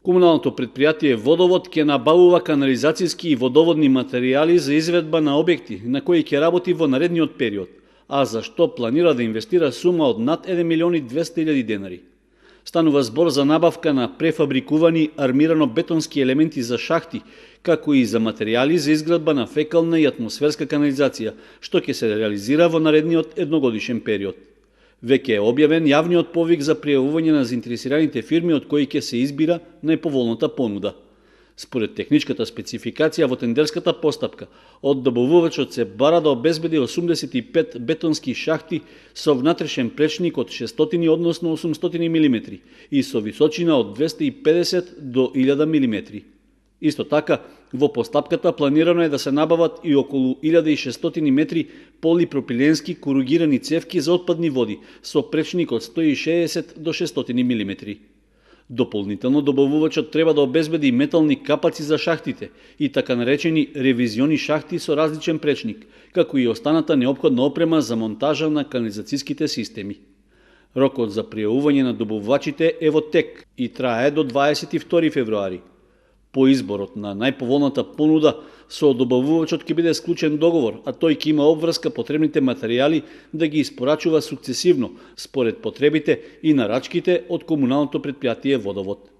Комуналното предпријатие Водовод ќе набавува канализацијски и водоводни материјали за изведба на објекти на кои ќе работи во наредниот период, а за што планира да инвестира сума од над 1.200.000 денари. Станува збор за набавка на префабрикувани армирано-бетонски елементи за шахти, како и за материјали за изградба на фекална и атмосферска канализација, што ќе се реализира во наредниот едногодишен период. Веќе е објавен јавниот повик за пријавување на заинтересираните фирми од кои ќе се избира најповолната понуда. Според техничката спецификација во тендерската постапка, од добавувачот се бара да обезбеди 85 бетонски шахти со внатрешен пречник од 600 односно 800 мм и со височина од 250 до 1000 мм. Исто така, во постапката планирано е да се набават и околу 1600 метри полипропиленски коругирани цевки за отпадни води со пречник од 160 до 600 мм. Дополнително добавувачот треба да обезбеди метални капаци за шахтите и така наречени ревизиони шахти со различен пречник, како и останата неопходна опрема за монтажа на канализацијските системи. Рокот за пријавување на добавувачите е во тек и трае до 22 февруари. По изборот на најповолната понуда, со добавувачот ќе биде склучен договор, а тој ќе има обврска потребните материјали да ги испорачува сукцесивно, според потребите и нарачките од комуналното предпријатие Водовод.